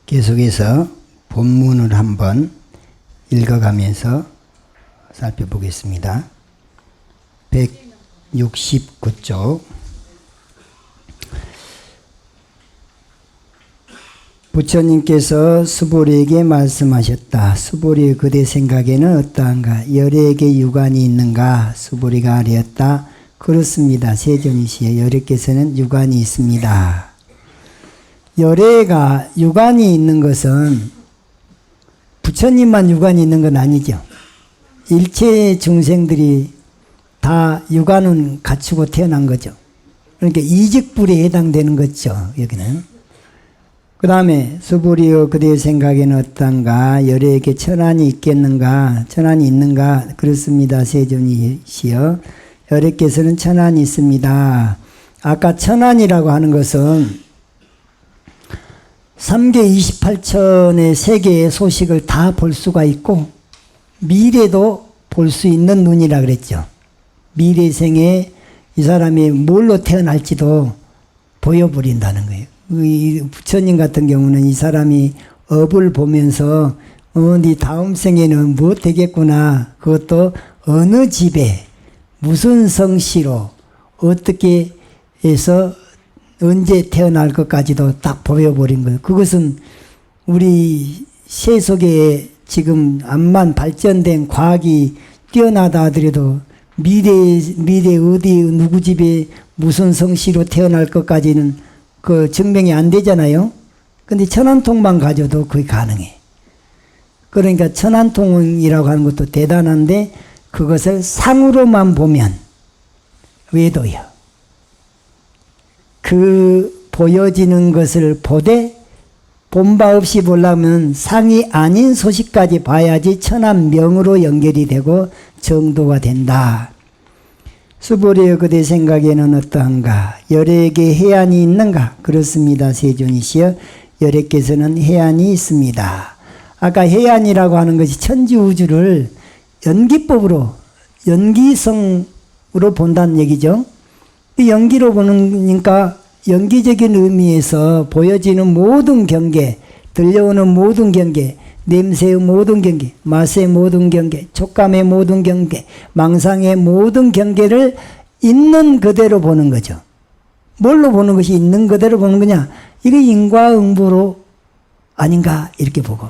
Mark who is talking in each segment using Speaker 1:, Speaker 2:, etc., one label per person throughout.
Speaker 1: 계속해서 본문을 한번 읽어가면서 살펴보겠습니다. 169쪽. 부처님께서 수보리에게 말씀하셨다. 수보리 그대 생각에는 어떠한가? 열애에게 유관이 있는가? 수보리가 아뢰었다. 그렇습니다. 세존이시여, 열애께서는 유관이 있습니다. 열애가 유관이 있는 것은 부처님만 유관이 있는 건 아니죠. 일체 중생들이 다 유관은 갖추고 태어난 거죠. 그러니까 이직불에 해당되는 거죠. 여기는. 그 다음에 수보리여 그대의 생각에는 어떤가? 열애에게 천안이 있겠는가? 천안이 있는가? 그렇습니다. 세존이시여, 열애께서는 천안이 있습니다. 아까 천안이라고 하는 것은 3계 28천의 세계의 소식을 다 볼 수가 있고 미래도 볼 수 있는 눈이라 그랬죠. 미래 생에 이 사람이 뭘로 태어날지도 보여버린다는 거예요. 부처님 같은 경우는 이 사람이 업을 보면서 네 다음 생에는 뭐 되겠구나, 그것도 어느 집에 무슨 성씨로 어떻게 해서 언제 태어날 것까지도 딱 보여버린 거예요. 그것은 우리 세속에 지금 암만 발전된 과학이 뛰어나다 하더라도 미래 어디 누구 집에 무슨 성씨로 태어날 것까지는 그 증명이 안 되잖아요. 근데 천안통만 가져도 그게 가능해. 그러니까 천안통이라고 하는 것도 대단한데 그것을 상으로만 보면 외도요. 그 보여지는 것을 보되 본바 없이 보려면 상이 아닌 소식까지 봐야지 천안명으로 연결이 되고 정도가 된다. 수보리여 그대 생각에는 어떠한가? 열애에게 해안이 있는가? 그렇습니다. 세존이시여, 열애께서는 해안이 있습니다. 아까 해안이라고 하는 것이 천지우주를 연기법으로, 연기성으로 본다는 얘기죠. 연기로 보니까 연기적인 의미에서 보여지는 모든 경계, 들려오는 모든 경계, 냄새의 모든 경계, 맛의 모든 경계, 촉감의 모든 경계, 망상의 모든 경계를 있는 그대로 보는 거죠. 뭘로 보는 것이 있는 그대로 보는 거냐? 이게 인과응보로 아닌가 이렇게 보고,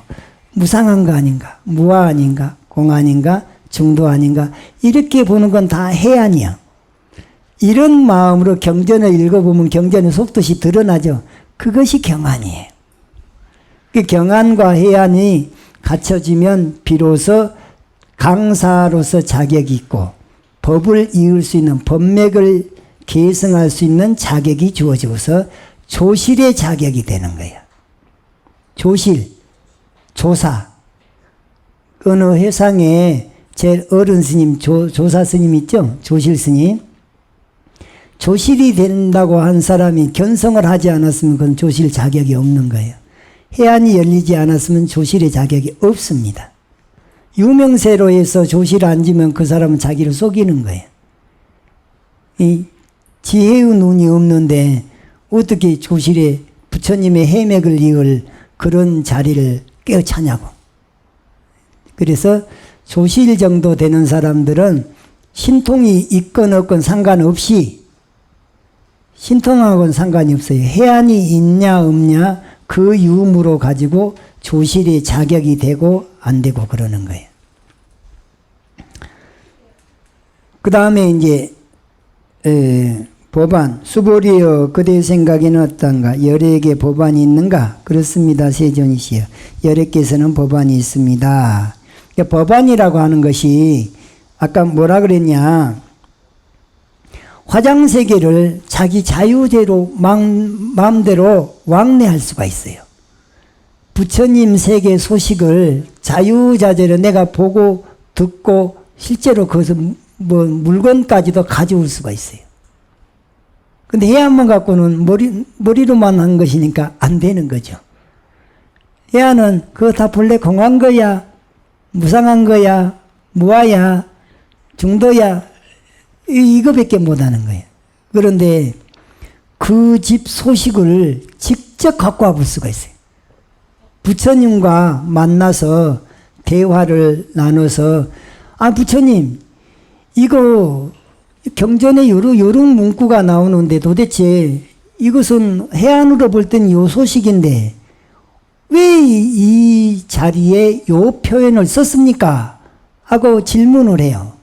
Speaker 1: 무상한 거 아닌가, 무아 아닌가, 공 아닌가, 중도 아닌가, 이렇게 보는 건 다 해안이야. 이런 마음으로 경전을 읽어보면 경전의 속뜻이 드러나죠. 그것이 경안이에요. 그 경안과 해안이 갖춰지면 비로소 강사로서 자격이 있고 법을 이을 수 있는, 법맥을 계승할 수 있는 자격이 주어져서 조실의 자격이 되는 거예요. 조실, 조사. 어느 회상에 제일 어른 스님, 조사 스님 있죠? 조실 스님. 조실이 된다고 한 사람이 견성을 하지 않았으면 그건 조실 자격이 없는 거예요. 해안이 열리지 않았으면 조실의 자격이 없습니다. 유명세로 해서 조실을 앉으면 그 사람은 자기를 속이는 거예요. 이 지혜의 눈이 없는데 어떻게 조실에 부처님의 해맥을 이을 그런 자리를 꿰차냐고. 그래서 조실 정도 되는 사람들은 신통이 있건 없건 상관없이, 신통하고는 상관이 없어요. 해안이 있냐 없냐 그 유무로 가지고 조실의 자격이 되고 안 되고 그러는 거예요. 그 다음에 이제 법안. 수보리여 그대 생각에는 어떤가? 열애에게 법안이 있는가? 그렇습니다. 세존이시여, 열애께서는 법안이 있습니다. 그러니까 법안이라고 하는 것이 아까 뭐라 그랬냐? 화장세계를 자기 자유대로 마음대로 왕래할 수가 있어요. 부처님 세계 소식을 자유자재로 내가 보고 듣고 실제로 거기서 뭐 물건까지도 가져올 수가 있어요. 근데 해안만 갖고는 머리로만 한 것이니까 안 되는 거죠. 해안은 그거 다 본래 공한 거야, 무상한 거야, 무아야, 중도야, 이거밖에 못하는 거예요. 그런데 그 집 소식을 직접 갖고 와볼 수가 있어요. 부처님과 만나서 대화를 나눠서 부처님 이거 경전에 요런 문구가 나오는데 도대체 이것은 해안으로 볼 땐 요 소식인데 왜 이 자리에 요 표현을 썼습니까? 하고 질문을 해요.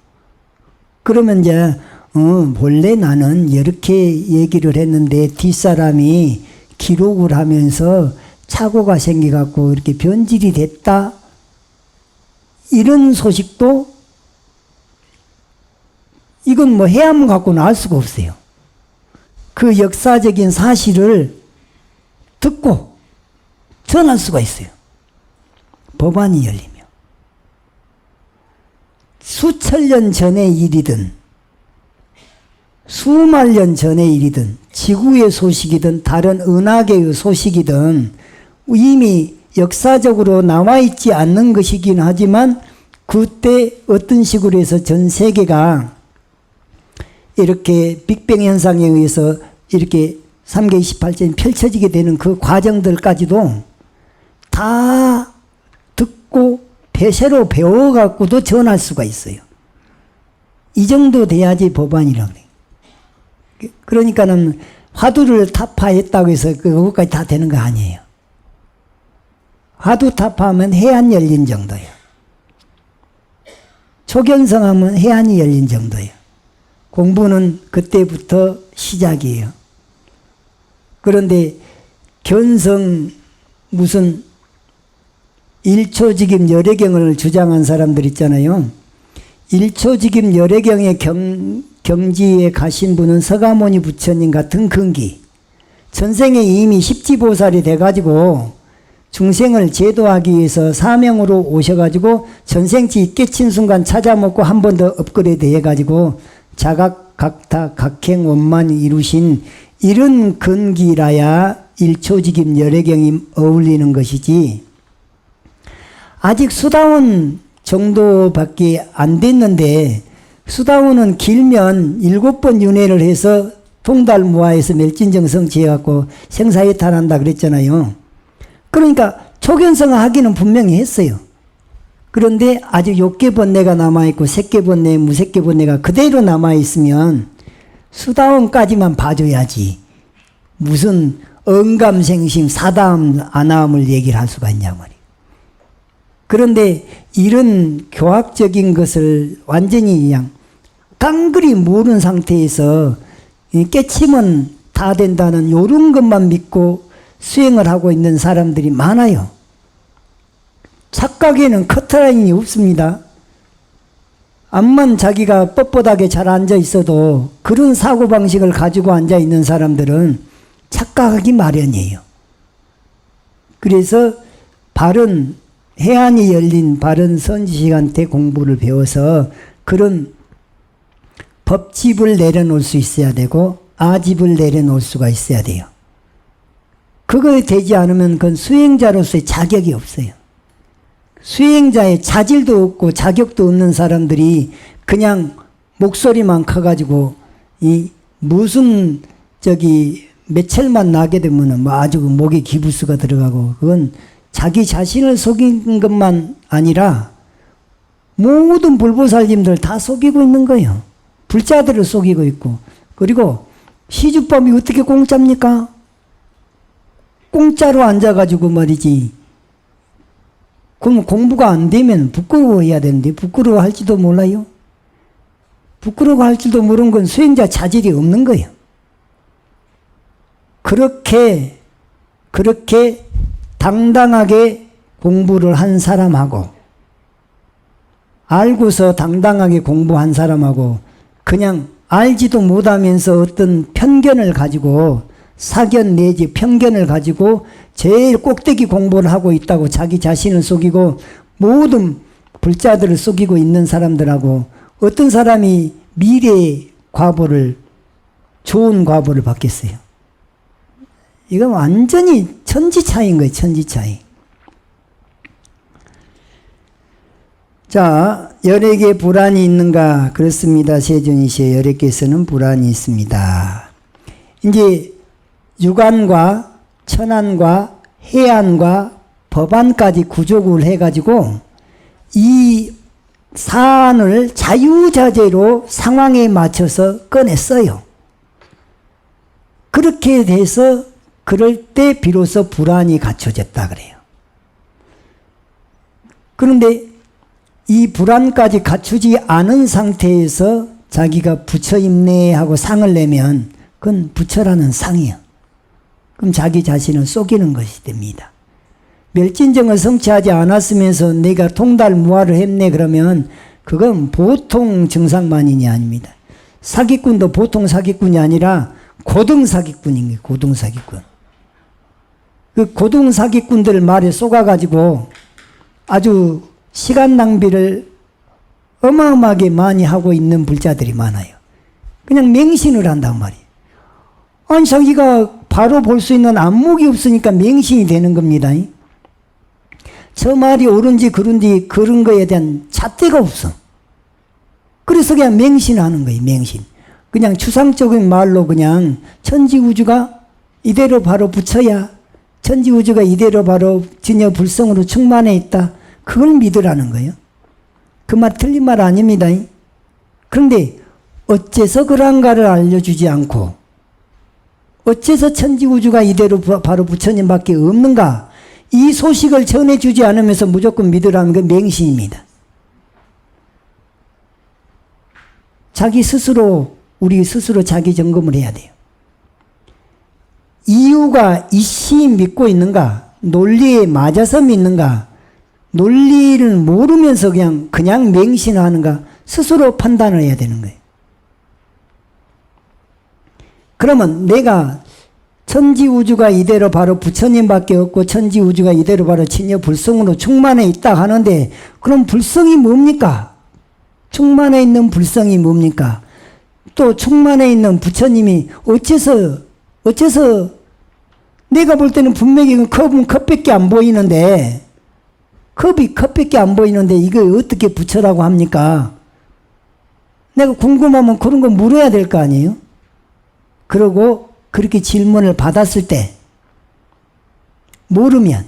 Speaker 1: 그러면 이제 본래 나는 이렇게 얘기를 했는데 뒷사람이 기록을 하면서 착오가 생겨갖고 이렇게 변질이 됐다. 이런 소식도 이건 뭐 해야만 갖고는 알 수가 없어요. 그 역사적인 사실을 듣고 전할 수가 있어요. 법안이 열리며. 수천 년 전의 일이든 수만 년 전의 일이든 지구의 소식이든 다른 은하계의 소식이든 이미 역사적으로 나와 있지 않는 것이긴 하지만 그때 어떤 식으로 해서 전 세계가 이렇게 빅뱅 현상에 의해서 이렇게 3개 28점이 펼쳐지게 되는 그 과정들까지도 다 듣고 새로 배워갖고도 전할 수가 있어요. 이 정도 돼야지 법안이라고 그래요. 그러니까는 화두를 타파했다고 해서 그것까지 다 되는 거 아니에요. 화두 타파하면 해안 열린 정도예요. 초견성하면 해안이 열린 정도예요. 공부는 그때부터 시작이에요. 그런데 견성 무슨 일초직임 열애경을 주장한 사람들 있잖아요. 일초직임 열애경의 경지에 가신 분은 서가모니 부처님 같은 근기. 전생에 이미 십지보살이 돼가지고 중생을 제도하기 위해서 사명으로 오셔가지고 전생치 깨친 순간 찾아먹고 한 번 더 업그레이드 해가지고 자각, 각타, 각행, 원만이 이루신 이런 근기라야 일초직임 열애경이 어울리는 것이지 아직 수다원 정도밖에 안 됐는데 수다원은 길면 7번 윤회를 해서 통달무화에서 멸진정 성취해갖고 생사해탈한다 그랬잖아요. 그러니까 초견성을 하기는 분명히 했어요. 그런데 아직 욕계번뇌가 남아있고 색계번뇌, 무색계번뇌가 그대로 남아있으면 수다원까지만 봐줘야지 무슨 언감생심, 사다음, 아나함을 얘기를 할 수가 있냐 말이에요. 그런데 이런 교학적인 것을 완전히 그냥 깡그리 모르는 상태에서 깨치면 다 된다는 이런 것만 믿고 수행을 하고 있는 사람들이 많아요. 착각에는 커트라인이 없습니다. 암만 자기가 뻣뻣하게 잘 앉아 있어도 그런 사고방식을 가지고 앉아 있는 사람들은 착각하기 마련이에요. 그래서 바른 해안이 열린 바른 선지식한테 공부를 배워서 그런 법집을 내려놓을 수 있어야 되고 아집을 내려놓을 수가 있어야 돼요. 그거 되지 않으면 그건 수행자로서의 자격이 없어요. 수행자의 자질도 없고 자격도 없는 사람들이 그냥 목소리만 커가지고 이 무슨 매철만 나게 되면은 뭐 아주 목에 기부스가 들어가고 그건 자기 자신을 속인 것만 아니라 모든 불보살님들 다 속이고 있는 거예요. 불자들을 속이고 있고. 그리고 시주법이 어떻게 공짜입니까? 공짜로 앉아가지고 말이지. 그럼 공부가 안 되면 부끄러워해야 되는데 부끄러워할지도 몰라요. 부끄러워할지도 모르는 건 수행자 자질이 없는 거예요. 그렇게 당당하게 공부를 한 사람하고 알고서 당당하게 공부한 사람하고 그냥 알지도 못하면서 어떤 편견을 가지고 사견 내지 편견을 가지고 제일 꼭대기 공부를 하고 있다고 자기 자신을 속이고 모든 불자들을 속이고 있는 사람들하고 어떤 사람이 미래의 과보를 좋은 과보를 받겠어요. 이건 완전히 천지 차이인 거예요. 천지 차이. 자, 열애계 불안이 있는가? 그렇습니다. 세존이시여 열애계에서는 불안이 있습니다. 이제 육안과 천안과 해안과 법안까지 구족을 해가지고 이 사안을 자유자재로 상황에 맞춰서 꺼냈어요. 그렇게 돼서 그럴 때 비로소 불안이 갖춰졌다 그래요. 그런데 이 불안까지 갖추지 않은 상태에서 자기가 부처 임내하고 상을 내면 그건 부처라는 상이요. 그럼 자기 자신을 속이는 것이 됩니다. 멸진정을 성취하지 않았으면서 내가 통달무화를 했네 그러면 그건 보통 정상만인이 아닙니다. 사기꾼도 보통 사기꾼이 아니라 고등사기꾼인 거예요. 고등사기꾼. 그 고등사기꾼들 말에 속아가지고 아주 시간 낭비를 어마어마하게 많이 하고 있는 불자들이 많아요. 그냥 맹신을 한단 말이에요. 아니 자기가 바로 볼 수 있는 안목이 없으니까 맹신이 되는 겁니다. 저 말이 옳은지 그른지 그런 거에 대한 잣대가 없어. 그래서 그냥 맹신하는 거예요. 맹신. 그냥 추상적인 말로 그냥 천지우주가 이대로 바로 부처야. 천지우주가 이대로 바로 진여 불성으로 충만해 있다. 그걸 믿으라는 거예요. 그 말 틀린 말 아닙니다. 그런데 어째서 그런가를 알려주지 않고 어째서 천지우주가 이대로 바로 부처님밖에 없는가? 이 소식을 전해주지 않으면서 무조건 믿으라는 게 맹신입니다. 자기 스스로 우리 스스로 자기 점검을 해야 돼요. 이유가 이씨 믿고 있는가? 논리에 맞아서 믿는가? 논리를 모르면서 그냥 맹신하는가? 스스로 판단을 해야 되는 거예요. 그러면 내가 천지우주가 이대로 바로 부처님밖에 없고 천지우주가 이대로 바로 진여 불성으로 충만해 있다 하는데 그럼 불성이 뭡니까? 충만해 있는 불성이 뭡니까? 또 충만해 있는 부처님이 어째서 내가 볼 때는 분명히 컵은 컵밖에 안 보이는데 컵이 컵밖에 안 보이는데 이걸 어떻게 부처라고 합니까? 내가 궁금하면 그런 거 물어야 될 거 아니에요? 그러고 그렇게 질문을 받았을 때 모르면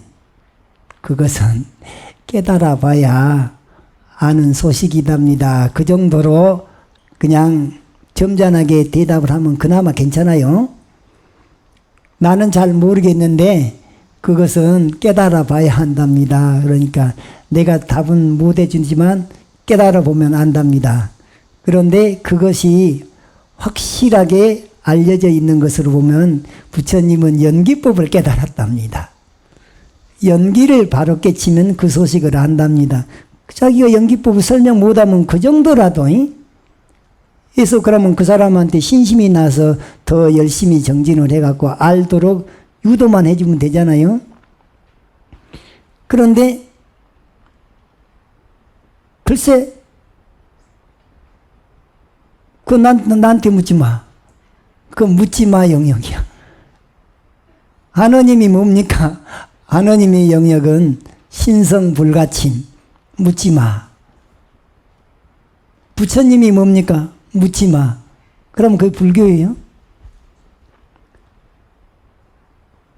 Speaker 1: 그것은 깨달아 봐야 아는 소식이답니다. 그 정도로 그냥 점잖하게 대답을 하면 그나마 괜찮아요. 나는 잘 모르겠는데 그것은 깨달아 봐야 한답니다. 그러니까 내가 답은 못 해주지만 깨달아 보면 안답니다. 그런데 그것이 확실하게 알려져 있는 것으로 보면 부처님은 연기법을 깨달았답니다. 연기를 바로 깨치면 그 소식을 안답니다. 자기가 연기법을 설명 못하면 그 정도라도 그래서 그러면 그 사람한테 신심이 나서 더 열심히 정진을 해갖고 알도록 유도만 해주면 되잖아요. 그런데 글쎄 그거 나한테 묻지 마. 그 묻지 마 영역이야. 하느님이 뭡니까? 하느님의 영역은 신성불가침. 묻지 마. 부처님이 뭡니까? 묻지 마. 그럼 그게 불교예요?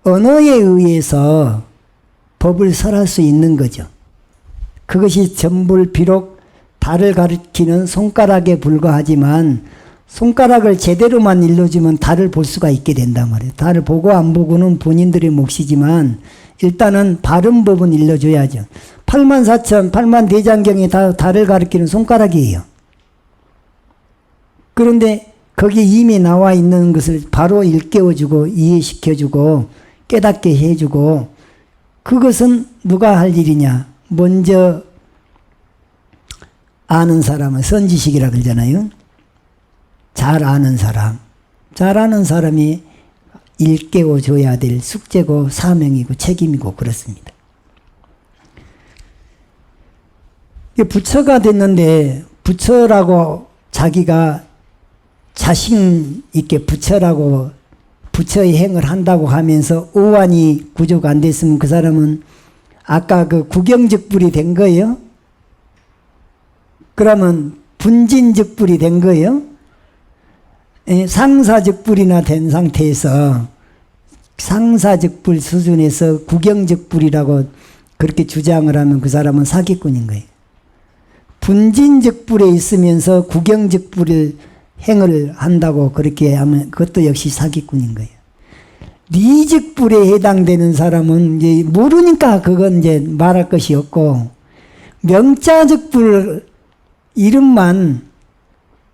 Speaker 1: 언어에 의해서 법을 설할 수 있는 거죠. 그것이 전부 비록 달을 가리키는 손가락에 불과하지만 손가락을 제대로만 일러주면 달을 볼 수가 있게 된단 말이에요. 달을 보고 안 보고는 본인들의 몫이지만 일단은 바른 법은 일러줘야죠. 84,000, 8만대장경이 다 달을 가리키는 손가락이에요. 그런데 거기 이미 나와 있는 것을 바로 일깨워주고 이해시켜주고 깨닫게 해주고 그것은 누가 할 일이냐? 먼저 아는 사람은 선지식이라 그러잖아요. 잘 아는 사람. 잘 아는 사람이 일깨워줘야 될 숙제고 사명이고 책임이고 그렇습니다. 부처가 됐는데 부처라고 자기가 자신 있게 부처라고 부처의 행을 한다고 하면서 오한이 구조가 안 됐으면 그 사람은 아까 그 구경즉불이 된 거예요? 그러면 분진즉불이 된 거예요? 상사즉불이나 된 상태에서 상사적불 수준에서 구경적불이라고 그렇게 주장을 하면 그 사람은 사기꾼인 거예요. 분진적불에 있으면서 구경적불을 행을 한다고 그렇게 하면 그것도 역시 사기꾼인 거예요. 리적불에 해당되는 사람은 이제 모르니까 그건 이제 말할 것이 없고, 명자적불 이름만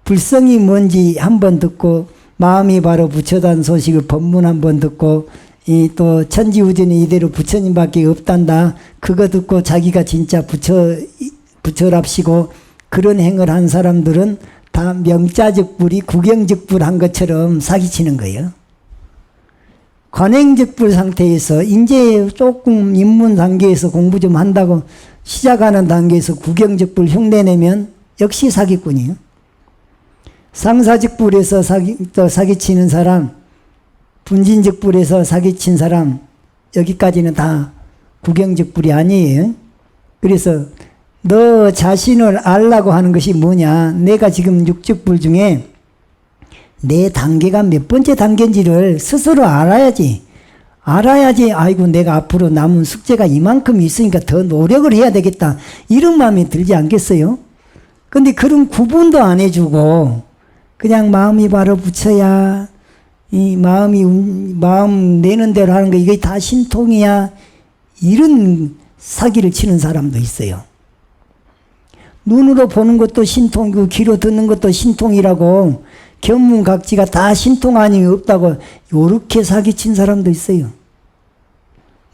Speaker 1: 불성이 뭔지 한번 듣고 마음이 바로 부처단 소식을 법문 한번 듣고 이 또 천지우전에 이대로 부처님밖에 없단다. 그거 듣고 자기가 진짜 부처랍시고 그런 행을 한 사람들은 다 명자적불이 구경적불 한 것처럼 사기치는 거예요. 관행적불 상태에서 이제 조금 입문 단계에서 공부 좀 한다고 시작하는 단계에서 구경적불 흉내내면 역시 사기꾼이에요. 상사적불에서 사기치는 사람, 분진적불에서 사기친 사람, 여기까지는 다 구경적불이 아니에요. 그래서 너 자신을 알라고 하는 것이 뭐냐. 내가 지금 육적불 중에 내 단계가 몇 번째 단계인지를 스스로 알아야지. 아이고 내가 앞으로 남은 숙제가 이만큼 있으니까 더 노력을 해야 되겠다. 이런 마음이 들지 않겠어요? 근데 그런 구분도 안 해주고 그냥 마음이 바로 부처야. 이 마음 내는 대로 하는 거 이게 다 신통이야. 이런 사기를 치는 사람도 있어요. 눈으로 보는 것도 신통이고 귀로 듣는 것도 신통이라고 견문각지가 다 신통 아니 없다고 요렇게 사기친 사람도 있어요.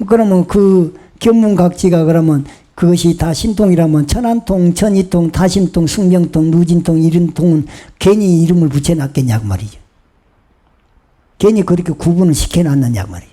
Speaker 1: 그러면 그 견문각지가 그러면 그것이 다 신통이라면 천안통, 천이통, 다심통, 숙명통, 누진통 이런 통은 괜히 이름을 붙여놨겠냐고 말이죠. 괜히 그렇게 구분을 시켜놨느냐고 말이죠.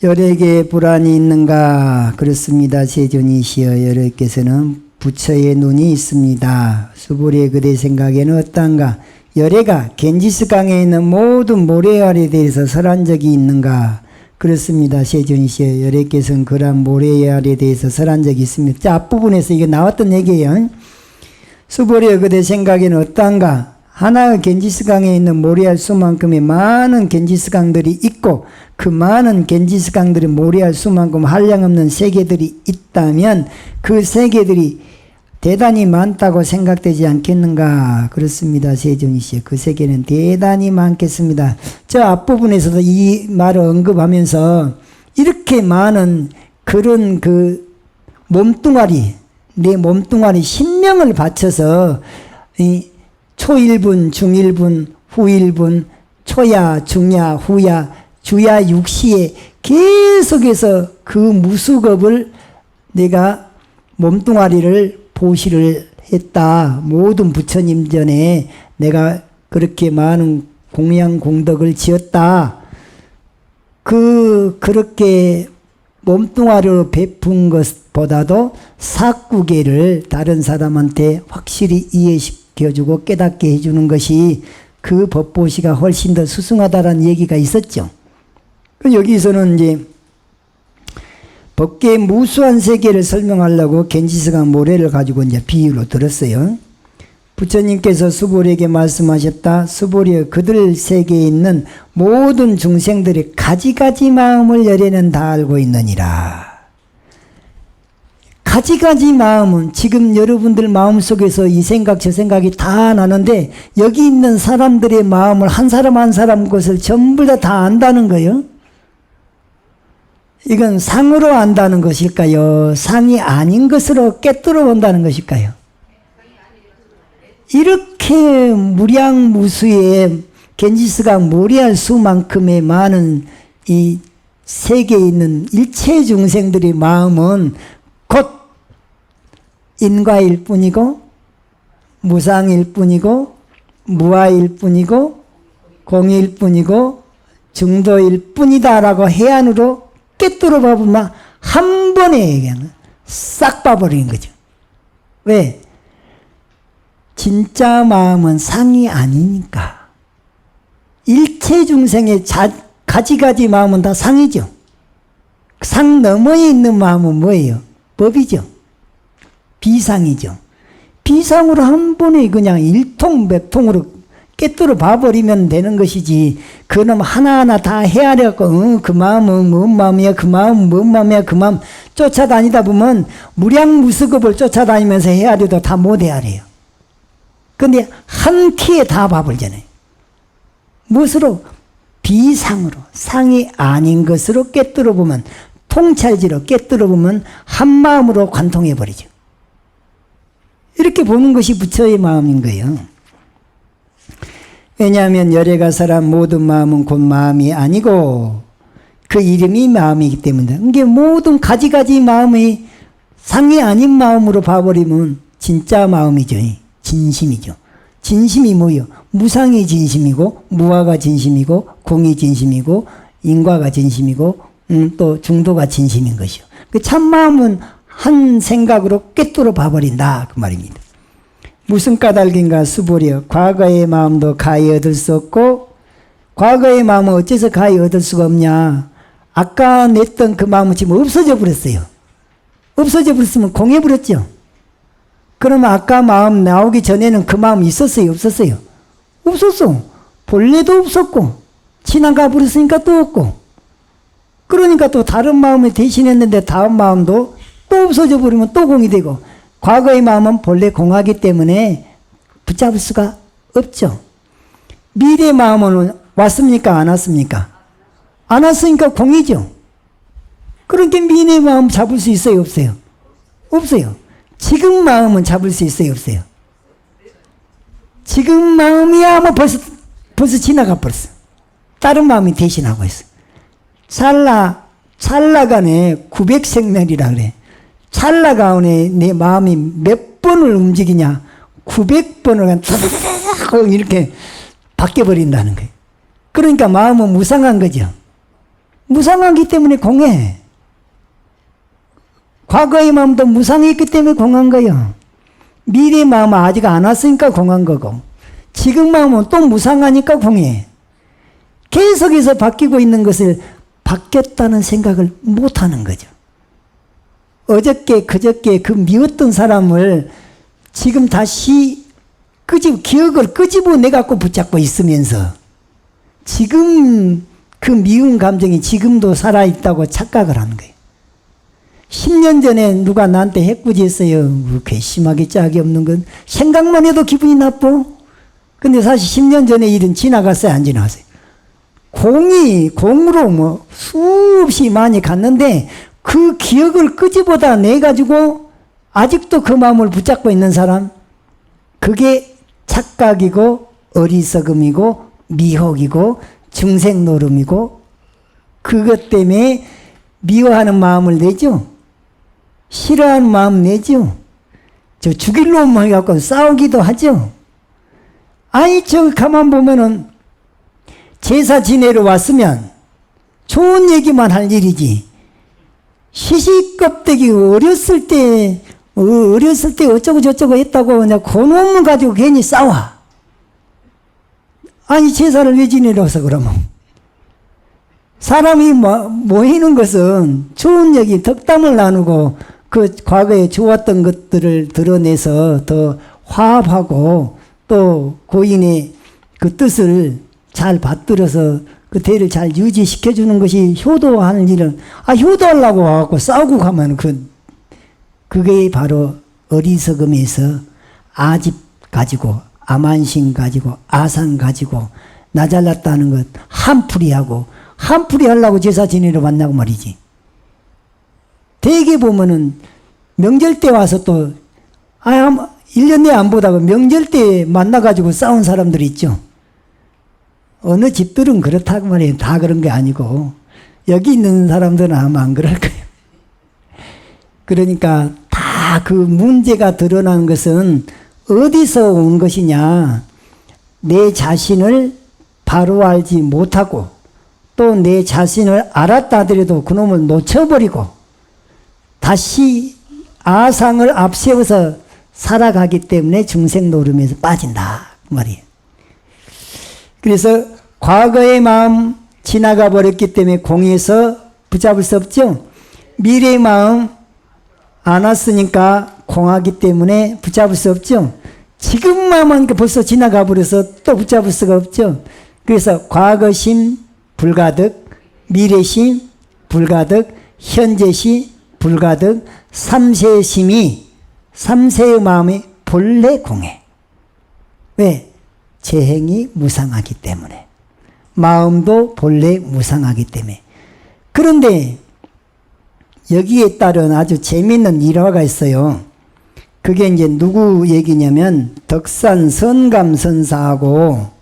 Speaker 1: 열에게 불안이 있는가? 그렇습니다. 세존이시여 열에께서는 부처의 눈이 있습니다. 수보리의 그대 생각에는 어떤가? 열애가 겐지스강에 있는 모든 모래알에 대해서 설한 적이 있는가? 그렇습니다. 세존이시여 열애께서는 그러한 모래알에 대해서 설한 적이 있습니다. 자, 앞부분에서 이게 나왔던 얘기예요. 수보리의 그대 생각에는 어떤가? 하나의 겐지스강에 있는 모래알 수만큼의 많은 겐지스강들이 있고 그 많은 겐지스강들의 모래알 수만큼 한량없는 세계들이 있다면 그 세계들이 대단히 많다고 생각되지 않겠는가? 그렇습니다. 세존이시여 그 세계는 대단히 많겠습니다. 저 앞부분에서도 이 말을 언급하면서 이렇게 많은 그런 그 몸뚱아리 내 몸뚱아리 신명을 바쳐서 이 초일분, 중일분, 후일분, 초야, 중야, 후야, 주야, 육시에 계속해서 그 무수겁을 내가 몸뚱아리를 보시를 했다. 모든 부처님 전에 내가 그렇게 많은 공양 공덕을 지었다. 그렇게 몸뚱아리로 베푼 것보다도 사구계를 다른 사람한테 확실히 이해시켜주고 깨닫게 해주는 것이 그 법보시가 훨씬 더 수승하다라는 얘기가 있었죠. 여기서는 이제 법계의 무수한 세계를 설명하려고 겐지스강 모래를 가지고 이제 비유로 들었어요. 부처님께서 수보리에게 말씀하셨다. 수보리여 그들 세계에 있는 모든 중생들의 가지가지 마음을 열애는 다 알고 있느니라. 가지가지 마음은 지금 여러분들 마음속에서 이 생각 저 생각이 다 나는데 여기 있는 사람들의 마음을 한 사람 한 사람 것을 전부 다 안다는 거예요. 이건 상으로 안다는 것일까요? 상이 아닌 것으로 깨뜨려 본다는 것일까요? 이렇게 무량무수의 겐지스강 모래알 수만큼의 많은 이 세계에 있는 일체 중생들의 마음은 곧 인과일 뿐이고 무상일 뿐이고 무아일 뿐이고 공일 뿐이고 중도일 뿐이다라고 해안으로 깨뚫어 봐보면 한 번에 그냥 싹 봐버리는 거죠. 왜? 진짜 마음은 상이 아니니까. 일체 중생의 가지가지 마음은 다 상이죠. 상 너머에 있는 마음은 뭐예요? 법이죠. 비상이죠. 비상으로 한 번에 그냥 일통 백통으로 깨뚫어 봐버리면 되는 것이지, 그놈 하나하나 다 헤아려고, 그 마음은 뭔 마음이야, 그 마음은 뭔 마음이야, 그 마음 쫓아다니다 보면 무량무수급을 쫓아다니면서 헤아려도 다 못 헤아려요. 근데 한 키에 다 봐버리잖아요. 무엇으로? 비상으로, 상이 아닌 것으로 깨뚫어 보면, 통찰지로 깨뚫어 보면 한 마음으로 관통해 버리죠. 이렇게 보는 것이 부처의 마음인 거예요. 왜냐하면 열애가 사람 모든 마음은 곧 마음이 아니고 그 이름이 마음이기 때문에, 이게 모든 가지가지 마음이 상이 아닌 마음으로 봐버리면 진짜 마음이죠. 진심이죠. 진심이 뭐예요? 무상이 진심이고, 무아가 진심이고, 공이 진심이고, 인과가 진심이고, 또 중도가 진심인 것이요. 그 참마음은 한 생각으로 꿰뚫어 봐버린다, 그 말입니다. 무슨 까닭인가 수보려. 과거의 마음도 가히 얻을 수 없고, 과거의 마음은 어째서 가히 얻을 수가 없냐. 아까 냈던 그 마음은 지금 없어져 버렸어요. 없어져 버렸으면 공해버렸죠. 그러면 아까 마음 나오기 전에는 그 마음 있었어요, 없었어요? 없었어. 본래도 없었고, 지나가 버렸으니까 또 없고, 그러니까 또 다른 마음을 대신했는데 다음 마음도 또 없어져 버리면 또 공이 되고, 과거의 마음은 본래 공하기 때문에 붙잡을 수가 없죠. 미래의 마음은 왔습니까? 안 왔습니까? 안 왔으니까 공이죠. 그러니까 미래의 마음 잡을 수 있어요? 없어요? 없어요. 지금 마음은 잡을 수 있어요? 없어요? 지금 마음이야 뭐 벌써 지나가 버렸어. 다른 마음이 대신하고 있어. 찰나간에 900생멸이라 그래. 찰나간에 내 마음이 몇 번을 움직이냐? 900번을 그냥 이렇게 바뀌어버린다는 거예요. 그러니까 마음은 무상한 거죠. 무상하기 때문에 공해. 과거의 마음도 무상했기 때문에 공한 거예요. 미래의 마음은 아직 안 왔으니까 공한 거고, 지금 마음은 또 무상하니까 공해. 계속해서 바뀌고 있는 것을 바뀌었다는 생각을 못하는 거죠. 어저께 그저께 그 미웠던 사람을 지금 다시 기억을 끄집어 내갖고 붙잡고 있으면서 지금 그 미운 감정이 지금도 살아있다고 착각을 하는 거예요. 10년 전에 누가 나한테 해꾸지했어요. 괘씸하게 짝이 없는 건 생각만 해도 기분이 나빠. 근데 사실 10년 전에 일은 지나갔어요, 안 지나갔어요? 공으로 뭐 수없이 많이 갔는데 그 기억을 끄집어다 내가지고 아직도 그 마음을 붙잡고 있는 사람, 그게 착각이고 어리석음이고 미혹이고 중생노름이고, 그것 때문에 미워하는 마음을 내죠. 싫어하는 마음 내죠. 저 죽일 놈 해갖고 싸우기도 하죠. 아니 저 가만 보면은 제사 지내러 왔으면 좋은 얘기만 할 일이지, 시시껍데기 어렸을 때 어쩌고 저쩌고 했다고 그냥 그놈을 가지고 괜히 싸워. 아니 제사를 왜 지내러 와서 그러면? 사람이 모이는 것은 좋은 얘기, 덕담을 나누고 그 과거에 좋았던 것들을 드러내서 더 화합하고 또 고인의 그 뜻을 잘 받들어서 그 대를 잘 유지시켜주는 것이 효도하는 일은, 효도하려고 와갖고 싸우고 가면 그게 바로 어리석음에서 아집 가지고, 아만심 가지고, 아상 가지고, 나 잘났다는 것 한풀이 하려고 제사 지내러 왔냐고 말이지. 대개 보면은 명절 때 와서 또 1년 내에 안 보다가 명절 때 만나가지고 싸운 사람들이 있죠. 어느 집들은 그렇다고 말이에요. 다 그런 게 아니고 여기 있는 사람들은 아마 안 그럴 거예요. 그러니까 다 그 문제가 드러난 것은 어디서 온 것이냐. 내 자신을 바로 알지 못하고 또 내 자신을 알았다 하더라도 그놈을 놓쳐버리고 다시 아상을 앞세워서 살아가기 때문에 중생노름에서 빠진다 그 말이에요. 그래서 과거의 마음 지나가 버렸기 때문에 공에서 붙잡을 수 없죠. 미래의 마음 안 왔으니까 공하기 때문에 붙잡을 수 없죠. 지금만 벌써 지나가 버려서 또 붙잡을 수가 없죠. 그래서 과거심 불가득, 미래심 불가득, 현재시 불가득, 삼세심이 삼세의 마음이 본래 공해. 왜? 재행이 무상하기 때문에. 마음도 본래 무상하기 때문에. 그런데 여기에 따른 아주 재미있는 일화가 있어요. 그게 이제 누구 얘기냐면 덕산 선감선사하고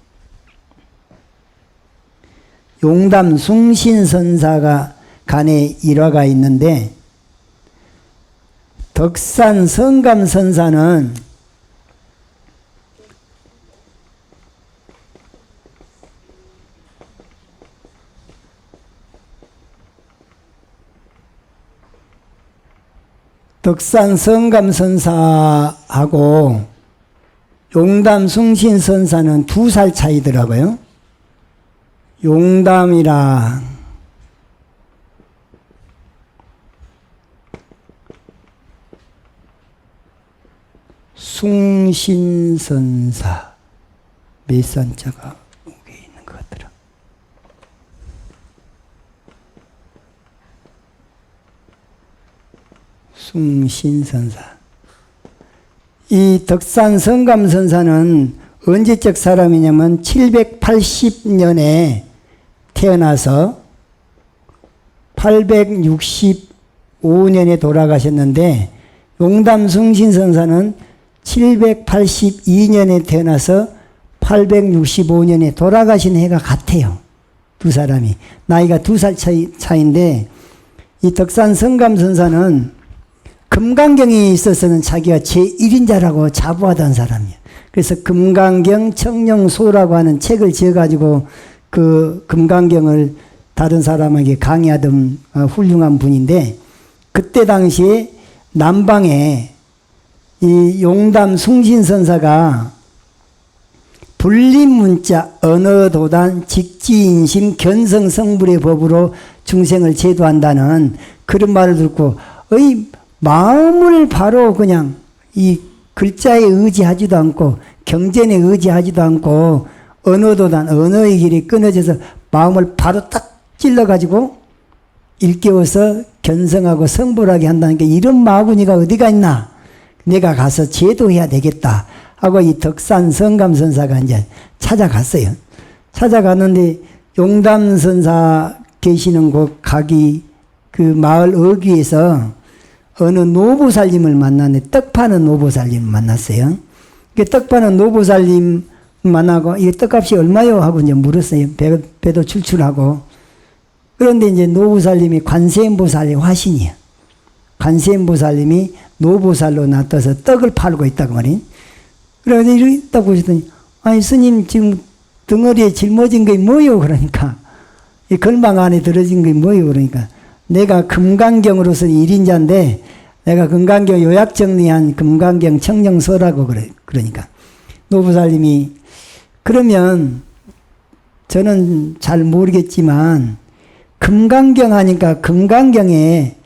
Speaker 1: 용담 숭신선사가 간의 일화가 있는데, 덕산 선감선사는 덕산 성감선사하고 용담 숭신선사는 2살 차이더라고요. 용담이랑 숭신선사 몇 산자가 여기 있는 것 같더라. 숭신선사. 이 덕산 성감선사는 언제적 사람이냐면 780년에 태어나서 865년에 돌아가셨는데, 용담 숭신선사는 782년에 태어나서 865년에 돌아가신 해가 같아요. 두 사람이. 나이가 2살 차이인데, 이 덕산 성감선사는 금강경에 있어서는 자기가 제1인자라고 자부하던 사람이에요. 그래서 금강경 청령소라고 하는 책을 지어가지고 그 금강경을 다른 사람에게 강의하던 훌륭한 분인데, 그때 당시에 남방에 이 용담 숭신선사가 불림문자 언어도단 직지인심 견성성불의 법으로 중생을 제도한다는 그런 말을 듣고, 마음을 바로 그냥 이 글자에 의지하지도 않고 경전에 의지하지도 않고 언어도단 언어의 길이 끊어져서 마음을 바로 딱 찔러가지고 일깨워서 견성하고 성불하게 한다는 게, 이런 마구니가 어디가 있나? 내가 가서 제도해야 되겠다 하고 이 덕산 성감선사가 이제 찾아갔어요. 찾아갔는데 용담선사 계시는 곳 가기 그 마을 어귀에서 어느 노보살님을 만났는데, 떡 파는 노보살님을 만났어요. 그 떡 파는 노보살님 만나고, 이 떡값이 얼마요? 하고 이제 물었어요. 배도 출출하고. 그런데 이제 노보살님이 관세음보살의 화신이에요. 관세음보살님이 노보살로 나타서 떡을 팔고 있다고 말이에요. 그래서 이렇게 딱 보시더니, 아니, 스님 지금 덩어리에 짊어진 게 뭐요? 그러니까. 이 걸망 안에 들어진 게 뭐요? 그러니까. 내가 금강경으로서 1인자인데, 내가 금강경 요약 정리한 금강경 청령서라고 그래. 그러니까. 노보살님이, 그러면 저는 잘 모르겠지만, 금강경 하니까 금강경에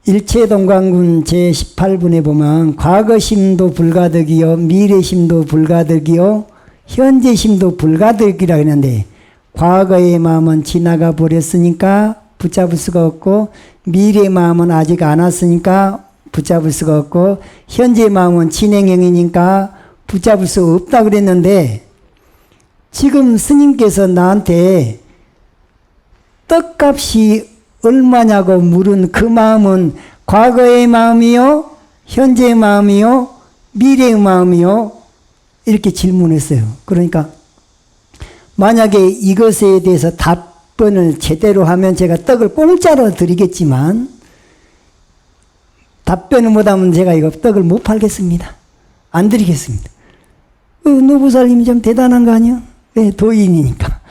Speaker 1: 일체동강군 제18분에 보면 과거심도 불가득이요, 미래심도 불가득이요, 현재심도 불가득이라 했는데, 과거의 마음은 지나가 버렸으니까 붙잡을 수가 없고, 미래의 마음은 아직 안 왔으니까 붙잡을 수가 없고, 현재의 마음은 진행형이니까 붙잡을 수 없다 그랬는데, 지금 스님께서 나한테 떡값이 얼마냐고 물은 그 마음은 과거의 마음이요, 현재의 마음이요, 미래의 마음이요, 이렇게 질문했어요. 그러니까 만약에 이것에 대해서 답변을 제대로 하면 제가 떡을 공짜로 드리겠지만, 답변을 못하면 제가 이거 떡을 못 팔겠습니다. 안 드리겠습니다. 노보살님이 좀 대단한 거 아니야? 네, 도인이니까,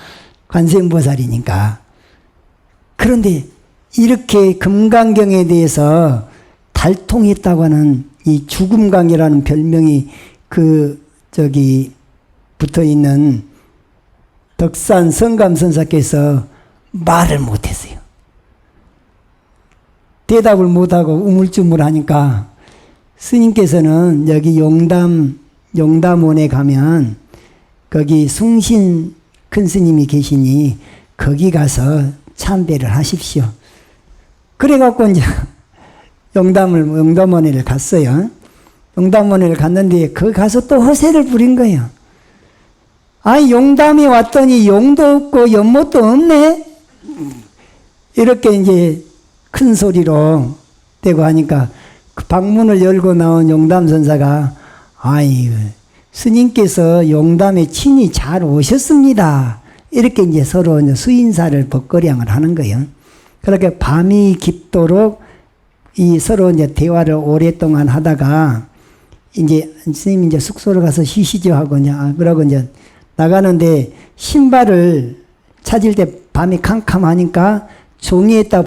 Speaker 1: 관세음보살이니까. 그런데 이렇게 금강경에 대해서 달통했다고 하는 이 죽음강이라는 별명이 붙어 있는 덕산 성감선사께서 말을 못했어요. 대답을 못하고 우물쭈물하니까 스님께서는 여기 용담원에 가면 거기 숭신 큰 스님이 계시니 거기 가서 참배를 하십시오. 그래갖고 이제 용담원에를 갔어요. 용담원에를 갔는데 거기 가서 또 허세를 부린 거예요. 아니 용담이 왔더니 용도 없고 연못도 없네. 이렇게 이제 큰 소리로 대고 하니까 그 방문을 열고 나온 용담선사가 아이 스님께서 용담에 친히 잘 오셨습니다. 이렇게 이제 서로 이제 수인사를 법거량을 하는 거예요. 그렇게 밤이 깊도록 이 서로 이제 대화를 오랫동안 하다가 이제 스님이 이제 숙소로 가서 쉬시죠 하고 그러고 이제 나가는데 신발을 찾을 때 밤이 캄캄하니까 종이에다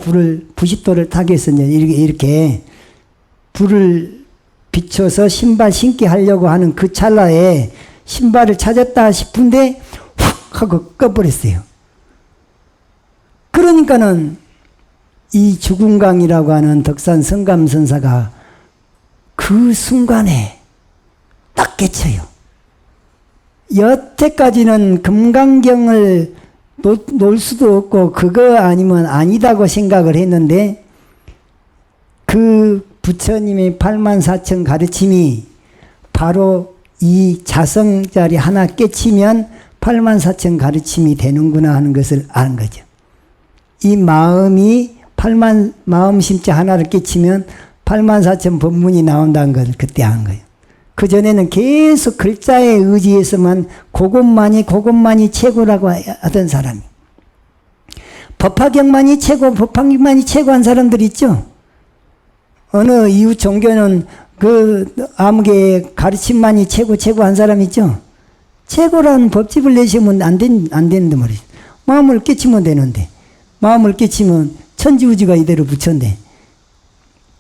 Speaker 1: 부싯돌을 타기 위해서 이제 이렇게 불을 비춰서 신발 신게 하려고 하는 그 찰나에 신발을 찾았다 싶은데 훅 하고 꺼버렸어요. 그러니까는 이 주궁강이라고 하는 덕산 성감선사가 그 순간에 딱 깨쳐요. 여태까지는 금강경을 놓을 수도 없고 그거 아니면 아니다고 생각을 했는데 그 부처님의 84,000 가르침이 바로 이 자성자리 하나 깨치면 84,000 가르침이 되는구나 하는 것을 아는 거죠. 이 마음이 마음심자 하나를 깨치면 84,000 법문이 나온다는 걸 그때 안 거예요. 그전에는 계속 글자에 의지해서만 그것만이 최고라고 하던 사람이. 법화경만이 최고, 법화경만이 최고한 사람들 있죠? 어느 이웃 종교는 그 아무개 가르침만이 최고한 사람 있죠? 최고라는 법집을 내시면 안 되는데 말이죠. 마음을 깨치면 되는데. 마음을 깨치면 천지우지가 이대로 부처인데.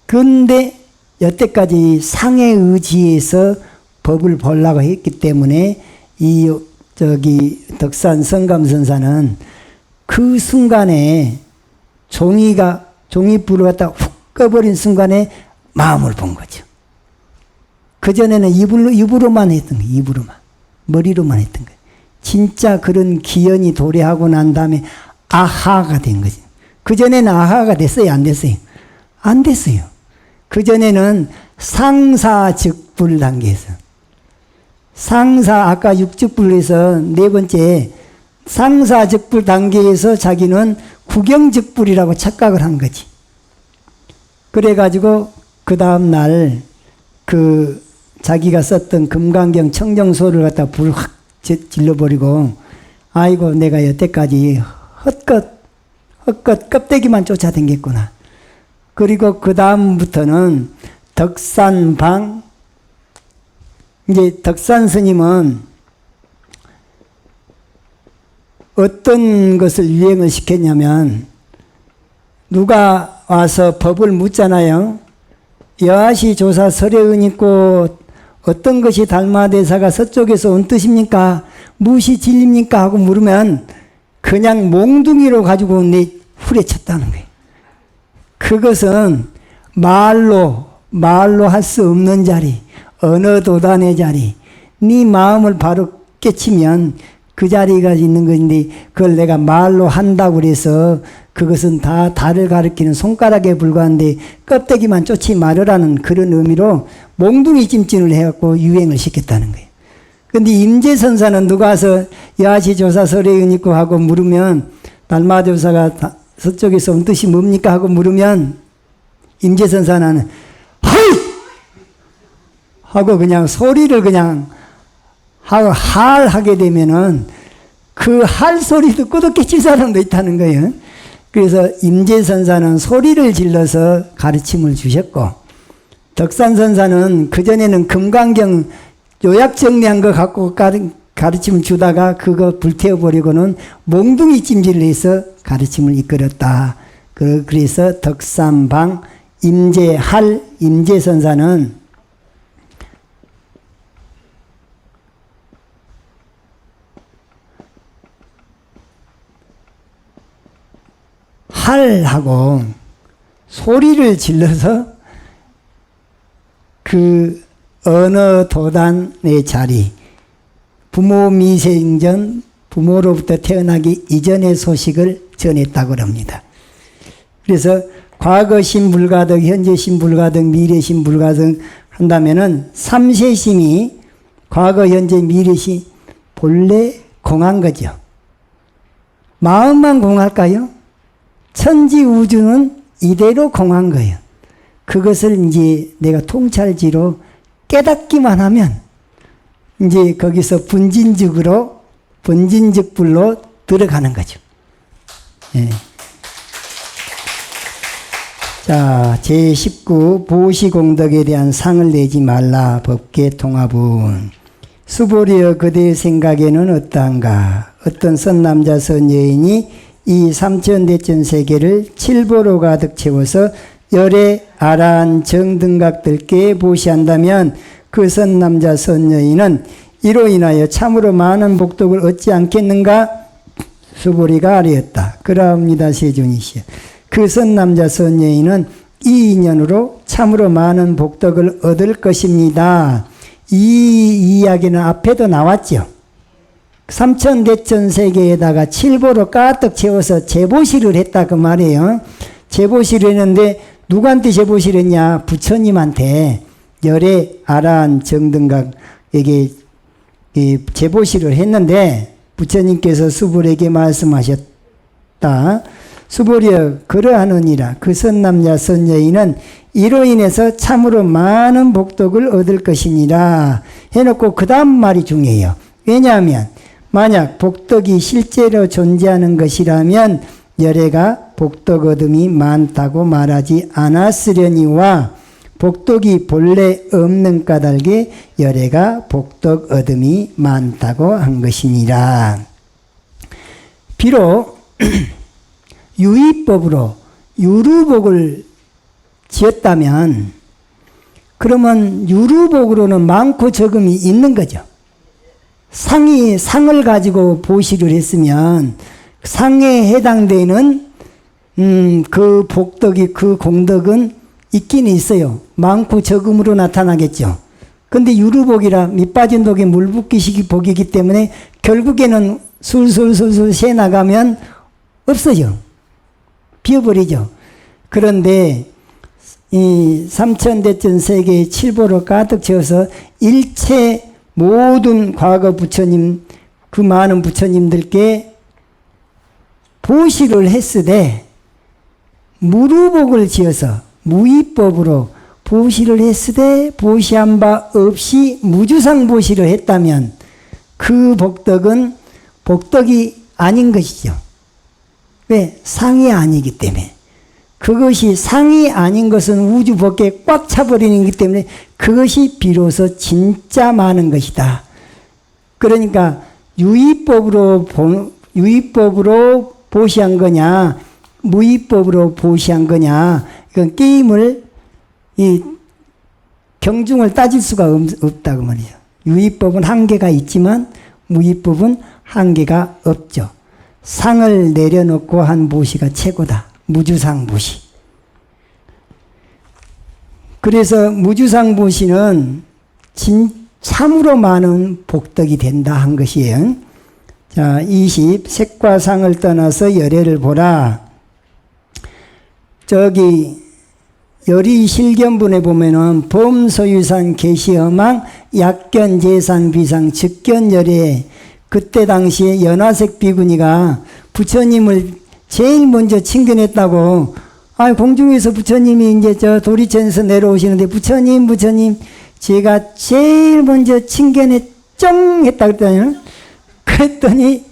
Speaker 1: 근데 여태까지 상의 의지에서 법을 보려고 했기 때문에 덕산 성감선사는 그 순간에 종이불을 갖다 훅 꺼버린 순간에 마음을 본 거죠. 그전에는 입으로만 했던 거예요. 입으로만. 머리로만 했던 거예요. 진짜 그런 기연이 도래하고 난 다음에 아하가 된 거죠. 그전에는 아하가 됐어요? 안 됐어요? 안 됐어요. 그전에는 상사즉불 단계에서 아까 육즉불에서 네 번째 상사즉불 단계에서 자기는 구경즉불이라고 착각을 한 거지. 그래가지고 그 다음 날 자기가 썼던 금강경 청정소를 갖다 불 확 질러버리고 아이고 내가 여태까지 헛것 껍데기만 쫓아다녔구나. 그리고 그 다음부터는 덕산방, 이제 덕산 스님은 어떤 것을 유행을 시켰냐면 누가 와서 법을 묻잖아요. 여하시 조사 설혜은 있고 어떤 것이 달마대사가 서쪽에서 온 뜻입니까? 무엇이 진리입니까? 하고 물으면 그냥 몽둥이로 가지고 후려쳤다는 거예요. 그것은 말로 할 수 없는 자리, 언어 도단의 자리, 네 마음을 바로 깨치면 그 자리가 있는 것인데 그걸 내가 말로 한다고 그래서 그것은 다 달을 가리키는 손가락에 불과한데 껍데기만 쫓지 말으라는 그런 의미로 몽둥이 찜찜을 해갖고 유행을 시켰다는 거예요. 근데 임재선사는 누가 와서 야시 조사 설혜은 있고 하고 물으면 달마조사가 서쪽에서 온 뜻이 뭡니까? 하고 물으면 임재선사는 헐! 하고 그냥 소리를 그냥 하고 할 하게 되면은 그 할 소리 듣고도 깨칠 사람도 있다는 거예요. 그래서 임재선사는 소리를 질러서 가르침을 주셨고 덕산선사는 그전에는 금강경 요약 정리한 거 갖고 가르침을 주다가 그거 불태워버리고는 몽둥이 찜질을 해서 가르침을 이끌었다. 그래서 덕산방 임재선사는 할하고 소리를 질러서 그 어느 도단의 자리, 부모 미생전, 부모로부터 태어나기 이전의 소식을 전했다고 합니다. 그래서 과거 신불가득, 현재 신불가득, 미래 신불가득 한다면은 삼세심이 과거, 현재, 미래시 본래 공한 거죠. 마음만 공할까요? 천지 우주는 이대로 공한 거예요. 그것을 이제 내가 통찰지로 깨닫기만 하면 이제 거기서 분진적으로, 분진적불로 들어가는 거죠. 예. 자, 제19 보시공덕에 대한 상을 내지 말라. 법계 통합은 수보리여 그대의 생각에는 어떠한가? 어떤 선남자 선여인이 이 삼천대천 세계를 칠보로 가득 채워서 열애 아라한 정등각들께 보시한다면 그 선남자 선여인은 이로 인하여 참으로 많은 복덕을 얻지 않겠는가? 수보리가 아뢰었다. 그러합니다. 세존이시여. 그 선남자 선여인은 이 인연으로 참으로 많은 복덕을 얻을 것입니다. 이 이야기는 앞에도 나왔죠. 삼천대천 세계에다가 칠보로 가득 채워서 제보시를 했다 그 말이에요. 제보시를 했는데 누구한테 제보시를 했냐? 부처님한테 열애 아라한 정등각에게 제보시를 했는데 부처님께서 수불에게 말씀하셨다. 수보리여 그러하느니라. 그 선남자 선여인은 이로 인해서 참으로 많은 복덕을 얻을 것이니라 해놓고 그 다음 말이 중요해요. 왜냐하면 만약 복덕이 실제로 존재하는 것이라면 열애가 복덕 얻음이 많다고 말하지 않았으려니와 복덕이 본래 없는 까닭에 열애가 복덕 얻음이 많다고 한 것이니라. 비록 유의법으로 유루복을 지었다면 그러면 유루복으로는 많고 적음이 있는 거죠. 상을 가지고 보시를 했으면 상에 해당되는 그 복덕이, 그 공덕은 있긴 있어요. 많고 적음으로 나타나겠죠. 근데 유루복이라 밑빠진 독에 물 붓기식이 복이기 때문에 결국에는 술술술술 새 나가면 없어져. 비어버리죠. 그런데 이 삼천대천 세계의 칠보로 가득 채워서 일체 모든 과거 부처님, 그 많은 부처님들께 보시를 했으되 무루복을 지어서 무의법으로 보시를 했으되 보시한 바 없이 무주상 보시를 했다면 그 복덕은 복덕이 아닌 것이죠. 왜? 상이 아니기 때문에. 그것이 상이 아닌 것은 우주 법계에 꽉 차버리는 것이기 때문에 그것이 비로소 진짜 많은 것이다. 그러니까 유의법으로 보시한 거냐 무의법으로 보시한 거냐, 이건 게임을 경중을 따질 수가 없다고 말이죠. 유의법은 한계가 있지만 무의법은 한계가 없죠. 상을 내려놓고 한 보시가 최고다. 무주상 보시. 그래서 무주상 보시는 참으로 많은 복덕이 된다 한 것이에요. 자, 20. 색과 상을 떠나서 열애를 보라. 저기 열이 실견분에 보면은 범소유산 계시허망 약견 재산 비상 즉견 열애, 그때 당시에 연화색 비구니가 부처님을 제일 먼저 친근했다고. 공중에서 부처님이 이제 저 도리천에서 내려오시는데 부처님 제가 제일 먼저 친견했쩡 했다 그랬더니, 그랬더니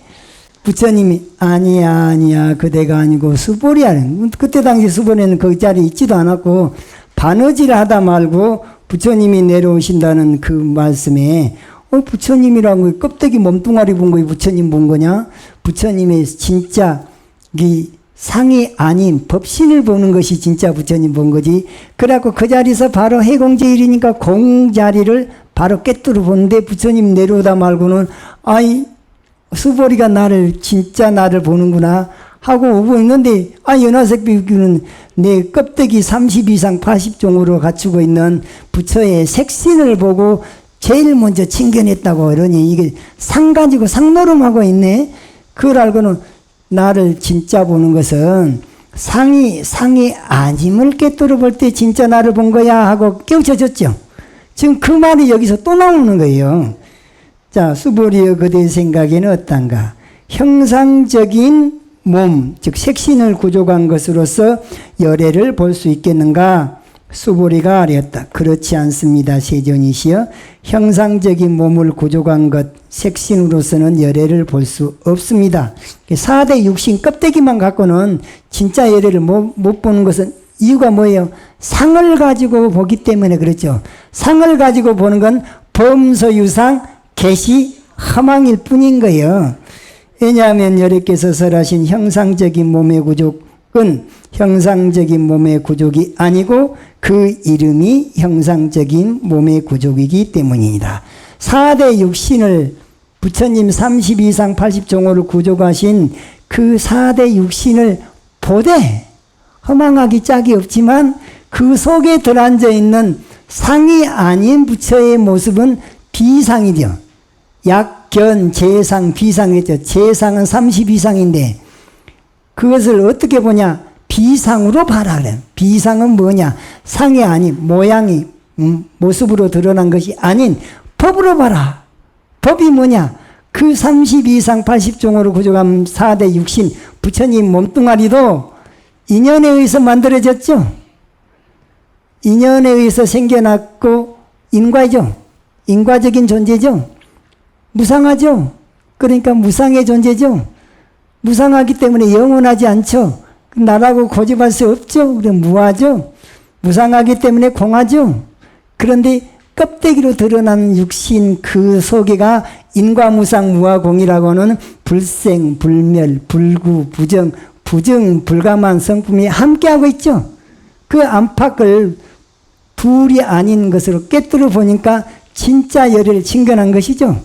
Speaker 1: 부처님이 아니야 그대가 아니고 수보리야. 그때 당시 수보리는 그 자리에 있지도 않았고 바느질 하다 말고 부처님이 내려오신다는 그 말씀에 부처님이라는 거 껍데기 몸뚱아리 본 거에 부처님 본 거냐? 부처님의 진짜 이 상이 아닌 법신을 보는 것이 진짜 부처님 본 거지. 그래갖고 그 자리에서 바로 해공제일이니까 공자리를 바로 깨뜨려 보는데 부처님 내려오다 말고는 수보리가 진짜 나를 보는구나 하고 오고 있는데, 연화색 비구는 내 껍데기 30 이상 80종으로 갖추고 있는 부처의 색신을 보고 제일 먼저 칭견했다고 이러니 이게 상 가지고 상노름하고 있네. 그걸 알고는 나를 진짜 보는 것은 상이 아님을 깨뜨려 볼 때 진짜 나를 본 거야 하고 깨우쳐졌죠. 지금 그 말이 여기서 또 나오는 거예요. 자, 수보리여 그대의 생각에는 어떤가? 형상적인 몸, 즉 색신을 구족한 것으로서 열애를 볼 수 있겠는가? 수보리가 아뢰었다. 그렇지 않습니다. 세존이시여. 형상적인 몸을 구족한 것, 색신으로서는 열애를 볼 수 없습니다. 4대 육신 껍데기만 갖고는 진짜 열애를 못 보는 것은 이유가 뭐예요? 상을 가지고 보기 때문에 그렇죠. 상을 가지고 보는 건 범소유상, 개시, 허망일 뿐인 거예요. 왜냐하면 여러께서 설하신 형상적인 몸의 구족은 형상적인 몸의 구족이 아니고 그 이름이 형상적인 몸의 구족이기 때문입니다. 4대 육신을 부처님 30 이상 80종호를 구족하신 그 4대 육신을 보되 허망하기 짝이 없지만 그 속에 들어앉아 있는 상이 아닌 부처의 모습은 비상이죠. 약견, 재상, 비상이죠. 재상은 30 이상인데 그것을 어떻게 보냐? 비상으로 봐라 그래. 비상은 뭐냐? 상이 아닌 모양이 모습으로 드러난 것이 아닌 법으로 봐라. 법이 뭐냐? 그 30 이상 80종으로 구족한 4대 육신 부처님 몸뚱아리도 인연에 의해서 만들어졌죠. 인연에 의해서 생겨났고 인과죠. 인과적인 존재죠. 무상하죠. 그러니까 무상의 존재죠. 무상하기 때문에 영원하지 않죠. 나라고 고집할 수 없죠. 그래 무하죠. 무상하기 때문에 공하죠. 그런데 껍데기로 드러난 육신 그 속에가 인과무상 무하공이라고는 불생, 불멸, 불구, 부정, 불감한 성품이 함께하고 있죠. 그 안팎을 둘이 아닌 것으로 깨뜨려 보니까 진짜 열애를 칭견한 것이죠.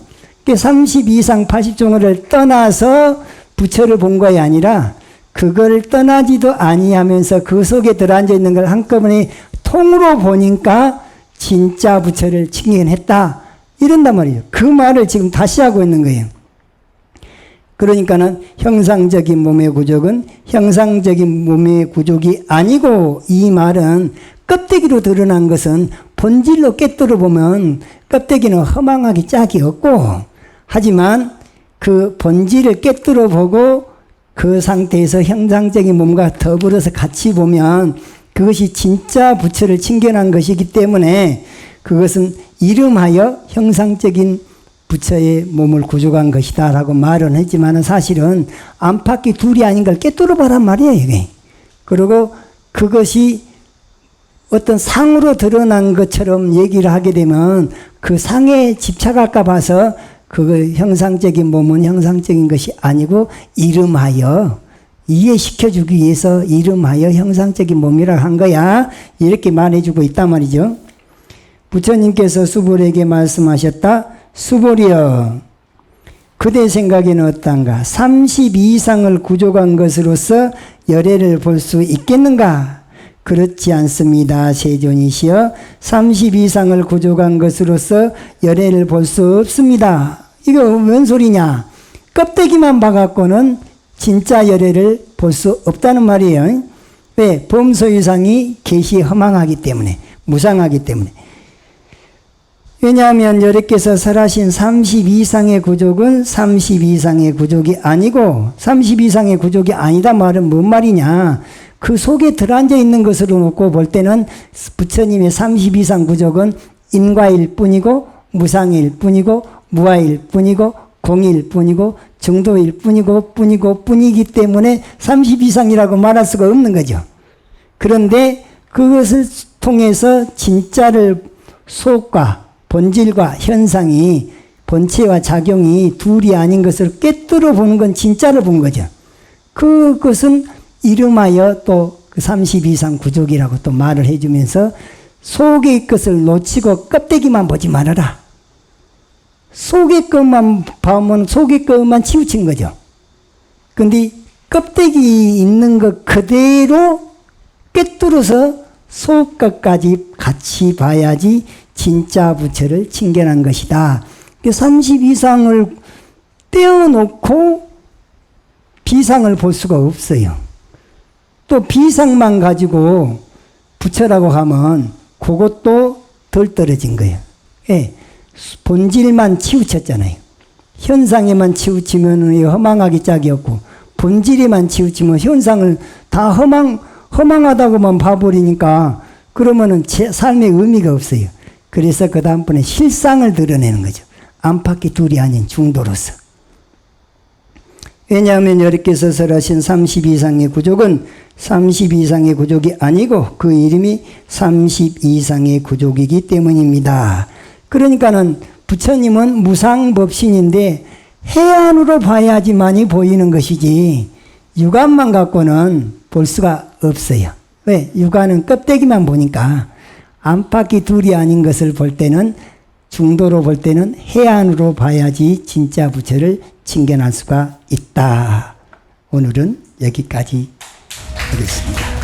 Speaker 1: 30 이상 80종을 떠나서 부처를 본 것이 아니라 그걸 떠나지도 아니하면서 그 속에 들어앉아 있는 걸 한꺼번에 통으로 보니까 진짜 부처를 칭견했다. 이런단 말이에요. 그 말을 지금 다시 하고 있는 거예요. 그러니까는 형상적인 몸의 구족은 형상적인 몸의 구족이 아니고 이 말은 껍데기로 드러난 것은 본질로 깨뜨려 보면 껍데기는 허망하기 짝이 없고 하지만 그 본질을 깨뜨려 보고 그 상태에서 형상적인 몸과 더불어서 같이 보면 그것이 진짜 부처를 칭견한 것이기 때문에 그것은 이름하여 형상적인 부처의 몸을 구족한 것이다 라고 말은 했지만 사실은 안팎이 둘이 아닌 걸 깨뜨려 보란 말이에요. 이게. 그리고 그것이 어떤 상으로 드러난 것처럼 얘기를 하게 되면 그 상에 집착할까 봐서 그 형상적인 몸은 형상적인 것이 아니고 이름하여 이해시켜주기 위해서 이름하여 형상적인 몸이라고 한 거야. 이렇게 말해주고 있단 말이죠. 부처님께서 수보리에게 말씀하셨다. 수보리여 그대 생각에는 어떤가? 30 이상을 구족한 것으로서 열애를 볼 수 있겠는가? 그렇지 않습니다. 세존이시여 30 이상을 구족한 것으로서 열애를 볼 수 없습니다. 이거 웬 소리냐? 껍데기만 봐갖고는 진짜 열애를 볼 수 없다는 말이에요. 왜? 범소유상이 계시 허망하기 때문에 무상하기 때문에. 왜냐하면 여러께서 설하신 30 이상의 구족은 30 이상의 구족이 아니고 30 이상의 구족이 아니다 말은 뭔 말이냐? 그 속에 들어앉아 있는 것으로 놓고 볼 때는 부처님의 30 이상 구족은 인과일 뿐이고 무상일 뿐이고 무아일 뿐이고 공일 뿐이고 정도일 뿐이기 때문에 30 이상이라고 말할 수가 없는 거죠. 그런데 그것을 통해서 진짜를 속과 본질과 현상이 본체와 작용이 둘이 아닌 것을 깨뜨려 보는 건 진짜를 본 거죠. 그것은 이름하여 또 그 30 이상 구족이라고 또 말을 해주면서 속의 것을 놓치고 껍데기만 보지 말아라. 속의 것만 보면 속의 것만 치우친 거죠. 근데 껍데기 있는 것 그대로 꿰뚫어서 속것까지 같이 봐야지 진짜 부처를 칭견한 것이다. 30 이상을 떼어놓고 비상을 볼 수가 없어요. 또 비상만 가지고 부처라고 하면 그것도 덜 떨어진 거예요. 예, 본질만 치우쳤잖아요. 현상에만 치우치면 허망하기 짝이 없고, 본질에만 치우치면 현상을 다 허망하다고만 봐버리니까 그러면은 제 삶의 의미가 없어요. 그래서 그 다음번에 실상을 드러내는 거죠. 안팎이 둘이 아닌 중도로서. 왜냐하면 여러께서 설하신 32상의 구족은 32상의 구족이 아니고 그 이름이 32상의 구족이기 때문입니다. 그러니까는 부처님은 무상법신인데 해안으로 봐야지만이 보이는 것이지 육안만 갖고는 볼 수가 없어요. 왜? 육안은 껍데기만 보니까 안팎이 둘이 아닌 것을 볼 때는 중도로 볼 때는 해안으로 봐야지 진짜 부처를 칭견할 수가 있다. 오늘은 여기까지 하겠습니다.